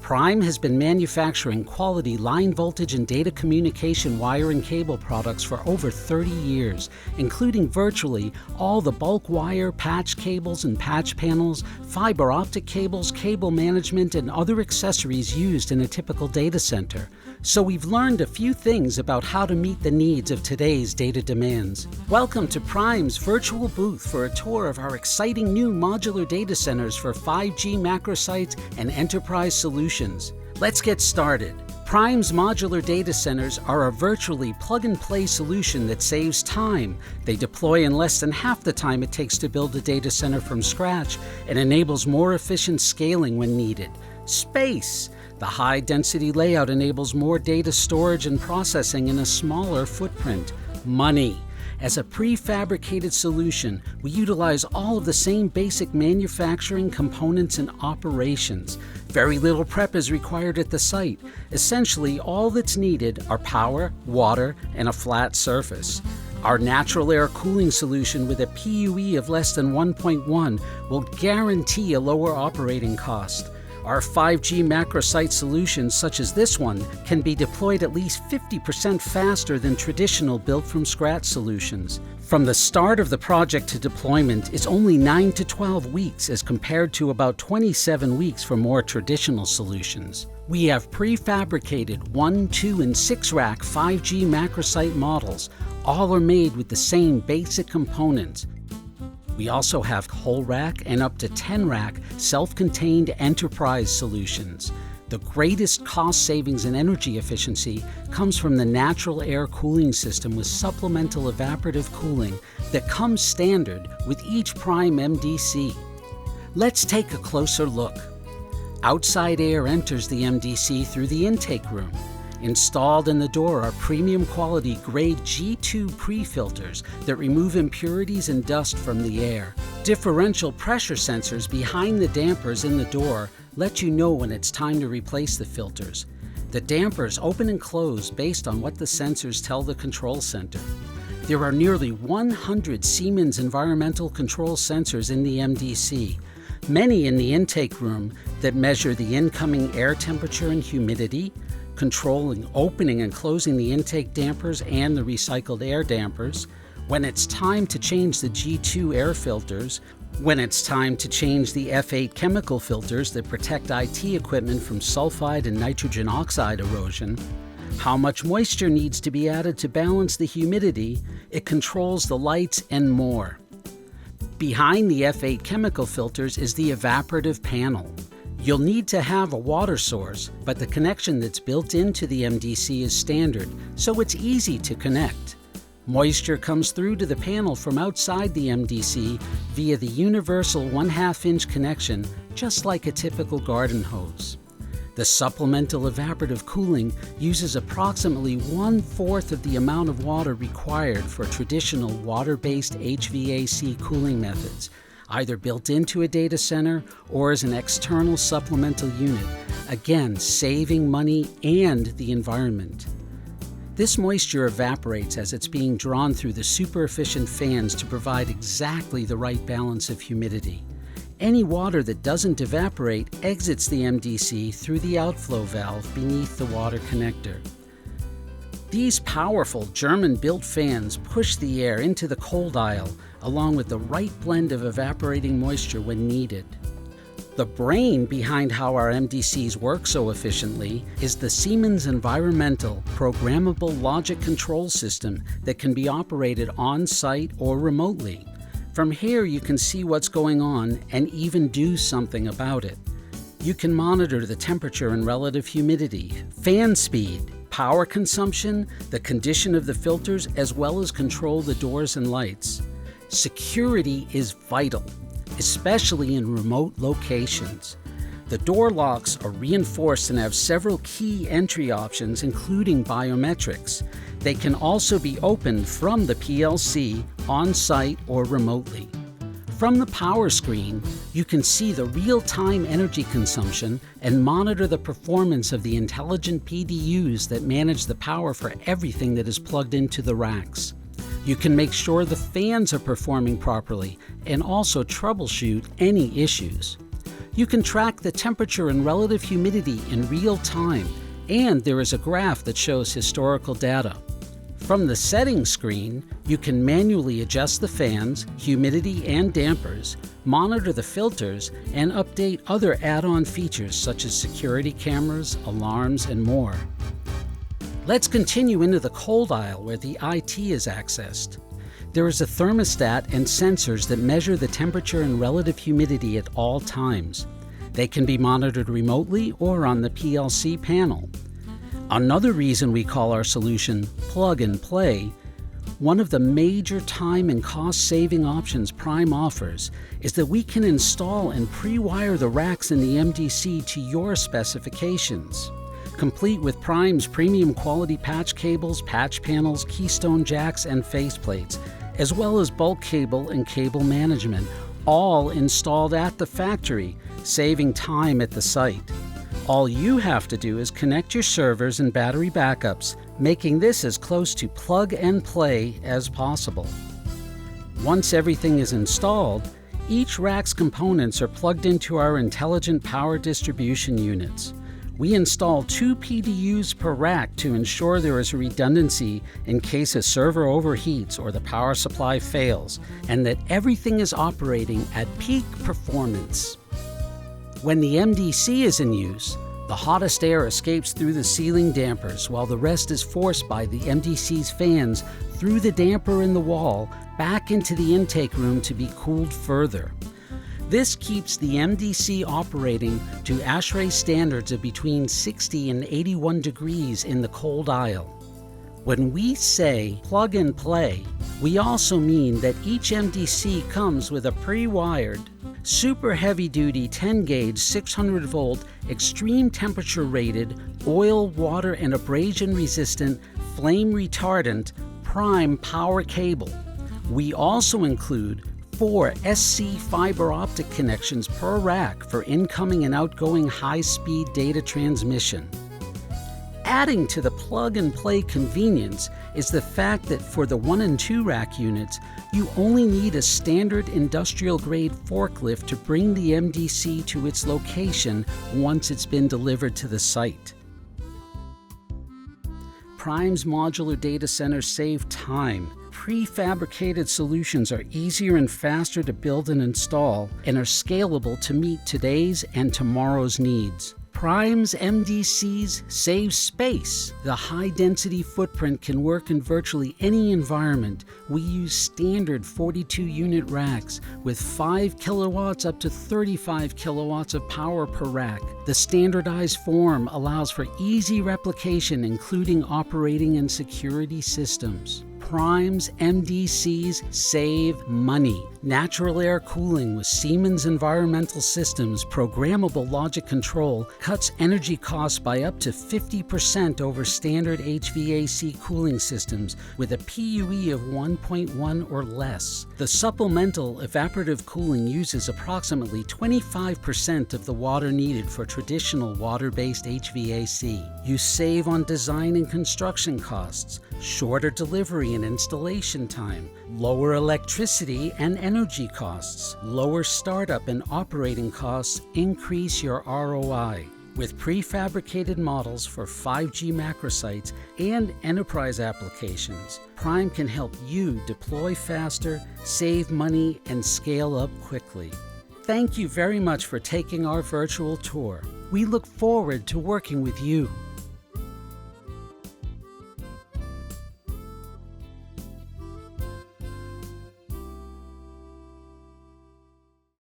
Prime has been manufacturing quality line voltage and data communication wire and cable products for over 30 years, including virtually all the bulk wire, patch cables and patch panels, fiber optic cables, cable management, and other accessories used in a typical data center. So we've learned a few things about how to meet the needs of today's data demands. Welcome to Prime's virtual booth for a tour of our exciting new modular data centers for 5G macro sites and enterprise solutions. Let's get started. Prime's modular data centers are a virtually plug-and-play solution that saves time. They deploy in less than half the time it takes to build a data center from scratch and enables more efficient scaling when needed. Space. The high-density layout enables more data storage and processing in a smaller footprint. Money. As a prefabricated solution, we utilize all of the same basic manufacturing components and operations. Very little prep is required at the site. Essentially, all that's needed are power, water, and a flat surface. Our natural air cooling solution with a PUE of less than 1.1 will guarantee a lower operating cost. Our 5G macro site solutions, such as this one, can be deployed at least 50% faster than traditional built-from-scratch solutions. From the start of the project to deployment is only 9 to 12 weeks as compared to about 27 weeks for more traditional solutions. We have prefabricated 1, 2, and 6 rack 5G macro site models. All are made with the same basic components. We also have whole rack and up to 10 rack self-contained enterprise solutions. The greatest cost savings and energy efficiency comes from the natural air cooling system with supplemental evaporative cooling that comes standard with each Prime MDC. Let's take a closer look. Outside air enters the MDC through the intake room. Installed in the door are premium quality grade G2 pre-filters that remove impurities and dust from the air. Differential pressure sensors behind the dampers in the door let you know when it's time to replace the filters. The dampers open and close based on what the sensors tell the control center. There are nearly 100 Siemens environmental control sensors in the MDC, many in the intake room that measure the incoming air temperature and humidity, controlling opening and closing the intake dampers and the recycled air dampers, when it's time to change the G2 air filters, when it's time to change the F8 chemical filters that protect IT equipment from sulfide and nitrogen oxide erosion, how much moisture needs to be added to balance the humidity, it controls the lights and more. Behind the F8 chemical filters is the evaporative panel. You'll need to have a water source, but the connection that's built into the MDC is standard, so it's easy to connect. Moisture comes through to the panel from outside the MDC via the universal 1/2 inch connection, just like a typical garden hose. The supplemental evaporative cooling uses approximately 1/4 of the amount of water required for traditional water-based HVAC cooling methods, either built into a data center or as an external supplemental unit, again saving money and the environment. This moisture evaporates as it's being drawn through the super efficient fans to provide exactly the right balance of humidity. Any water that doesn't evaporate exits the MDC through the outflow valve beneath the water connector. These powerful German-built fans push the air into the cold aisle along with the right blend of evaporating moisture when needed. The brain behind how our MDCs work so efficiently is the Siemens Environmental Programmable Logic Control System that can be operated on-site or remotely. From here you can see what's going on and even do something about it. You can monitor the temperature and relative humidity, fan speed, power consumption, the condition of the filters, as well as control the doors and lights. Security is vital, especially in remote locations. The door locks are reinforced and have several key entry options, including biometrics. They can also be opened from the PLC, on-site, or remotely. From the power screen, you can see the real-time energy consumption and monitor the performance of the intelligent PDUs that manage the power for everything that is plugged into the racks. You can make sure the fans are performing properly and also troubleshoot any issues. You can track the temperature and relative humidity in real time, and there is a graph that shows historical data. From the settings screen, you can manually adjust the fans, humidity, and dampers, monitor the filters, and update other add-on features such as security cameras, alarms, and more. Let's continue into the cold aisle where the IT is accessed. There is a thermostat and sensors that measure the temperature and relative humidity at all times. They can be monitored remotely or on the PLC panel. Another reason we call our solution plug and play, one of the major time and cost-saving options Prime offers is that we can install and pre-wire the racks in the MDC to your specifications. Complete with Prime's premium quality patch cables, patch panels, keystone jacks, and faceplates, as well as bulk cable and cable management, all installed at the factory, saving time at the site. All you have to do is connect your servers and battery backups, making this as close to plug and play as possible. Once everything is installed, each rack's components are plugged into our intelligent power distribution units. We install 2 PDUs per rack to ensure there is redundancy in case a server overheats or the power supply fails, and that everything is operating at peak performance. When the MDC is in use, the hottest air escapes through the ceiling dampers while the rest is forced by the MDC's fans through the damper in the wall back into the intake room to be cooled further. This keeps the MDC operating to ASHRAE standards of between 60 and 81 degrees in the cold aisle. When we say plug and play, we also mean that each MDC comes with a pre-wired, super heavy-duty 10-gauge 600-volt extreme temperature rated, oil, water, and abrasion-resistant, flame-retardant Prime power cable. We also include 4 SC fiber optic connections per rack for incoming and outgoing high-speed data transmission. Adding to the plug-and-play convenience is the fact that for the 1 and 2 rack units, you only need a standard industrial-grade forklift to bring the MDC to its location once it's been delivered to the site. Prime's modular data centers save time. Prefabricated solutions are easier and faster to build and install and are scalable to meet today's and tomorrow's needs. Prime's MDCs save space. The high-density footprint can work in virtually any environment. We use standard 42-unit racks with 5 kilowatts up to 35 kilowatts of power per rack. The standardized form allows for easy replication, including operating and security systems. Prime's MDCs save money. Natural air cooling with Siemens Environmental Systems programmable logic control cuts energy costs by up to 50% over standard HVAC cooling systems with a PUE of 1.1 or less. The supplemental evaporative cooling uses approximately 25% of the water needed for traditional water-based HVAC. You save on design and construction costs, shorter delivery and installation time, lower electricity and energy costs, lower startup and operating costs, increase your ROI. With prefabricated models for 5G macro sites and enterprise applications, Prime can help you deploy faster, save money, and scale up quickly. Thank you very much for taking our virtual tour. We look forward to working with you.